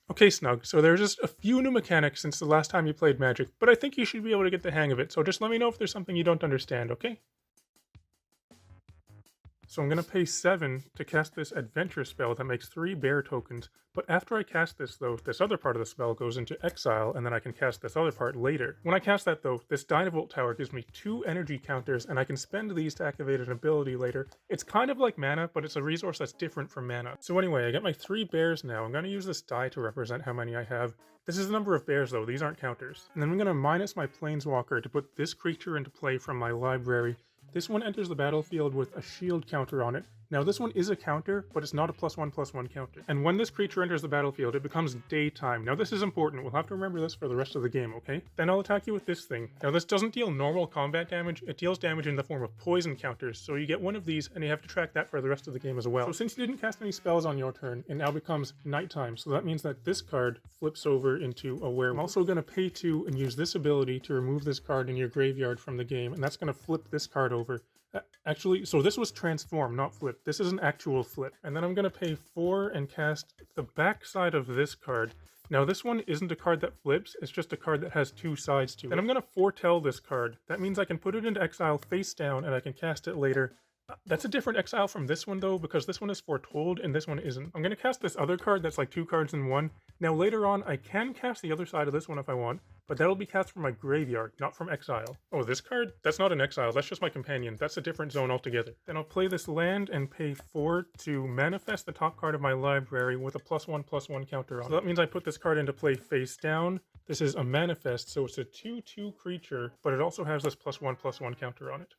Okay, Snug, so there's just a few new mechanics since the last time you played Magic, but I think you should be able to get the hang of it, so just let me know if there's something you don't understand, okay? So I'm going to pay 7 to cast this adventure spell that makes 3 bear tokens, but after I cast this though, this other part of the spell goes into exile, and then I can cast this other part later. When I cast that though, this Dynavolt Tower gives me 2 energy counters, and I can spend these to activate an ability later. It's kind of like mana, but it's a resource that's different from mana. So anyway, I get my 3 bears now. I'm going to use this die to represent how many I have. This is the number of bears though, these aren't counters. And then I'm going to minus my Planeswalker to put this creature into play from my library. This one enters the battlefield with a shield counter on it. Now this one is a counter, but it's not a +1/+1 counter. And when this creature enters the battlefield, it becomes daytime. Now this is important, we'll have to remember this for the rest of the game, okay? Then I'll attack you with this thing. Now this doesn't deal normal combat damage, it deals damage in the form of poison counters, so you get one of these, and you have to track that for the rest of the game as well. So since you didn't cast any spells on your turn, it now becomes nighttime, so that means that this card flips over into a werewolf. I'm also going to pay 2 and use this ability to remove this card in your graveyard from the game, and that's going to flip this card over. Actually, so this was transform, not flip. This is an actual flip. And then I'm going to pay 4 and cast the back side of this card. Now this one isn't a card that flips, it's just a card that has 2 sides to it. Then I'm going to foretell this card. That means I can put it into exile face down and I can cast it later. That's a different exile from this one though, because this one is foretold and this one isn't. I'm going to cast this other card that's like 2 cards in one. Now later on, I can cast the other side of this one if I want, but that'll be cast from my graveyard, not from exile. Oh, this card? That's not an exile, that's just my companion. That's a different zone altogether. Then I'll play this land and pay 4 to manifest the top card of my library with a +1/+1 counter on it. So that means I put this card into play face down. This is a manifest, so it's a 2/2 creature, but it also has this +1/+1 counter on it.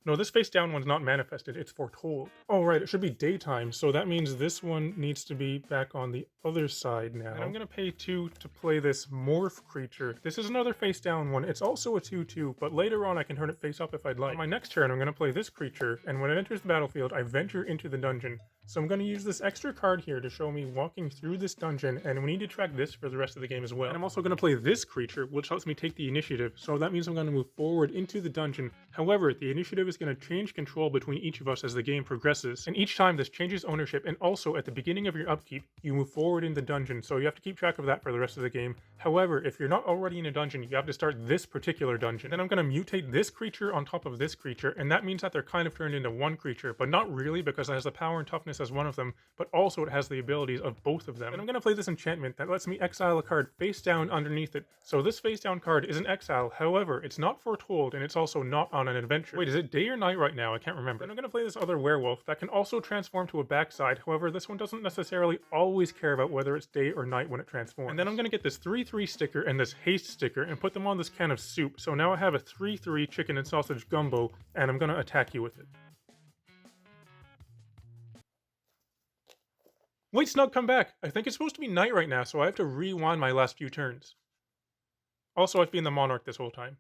No, this face down one's not manifested, it's foretold. Oh right, it should be daytime, so that means this one needs to be back on the other side now. And I'm gonna pay 2 to play this morph creature. This is another face down one. It's also a 2/2, but later on I can turn it face up if I'd like. On my next turn, I'm gonna play this creature, and when it enters the battlefield, I venture into the dungeon. So I'm going to use this extra card here to show me walking through this dungeon, and we need to track this for the rest of the game as well. And I'm also going to play this creature, which helps me take the initiative, so that means I'm going to move forward into the dungeon. However, the initiative is going to change control between each of us as the game progresses, and each time this changes ownership, and also at the beginning of your upkeep, you move forward in the dungeon, so you have to keep track of that for the rest of the game. However, if you're not already in a dungeon, you have to start this particular dungeon. Then I'm going to mutate this creature on top of this creature, and that means that they're kind of turned into one creature, but not really because it has the power and toughness as one of them, but also it has the abilities of both of them. And I'm going to play this enchantment that lets me exile a card face down underneath it. So this face down card is an exile, however, it's not foretold, and it's also not on an adventure. Wait, is it day or night right now? I can't remember. Then I'm going to play this other werewolf that can also transform to a backside, however, this one doesn't necessarily always care about whether it's day or night when it transforms. And then I'm going to get this 3/3 sticker and this haste sticker and put them on this can of soup, so now I have a 3/3 chicken and sausage gumbo, and I'm going to attack you with it. Wait, Snug, come back! I think it's supposed to be night right now, so I have to rewind my last few turns. Also, I've been the Monarch this whole time.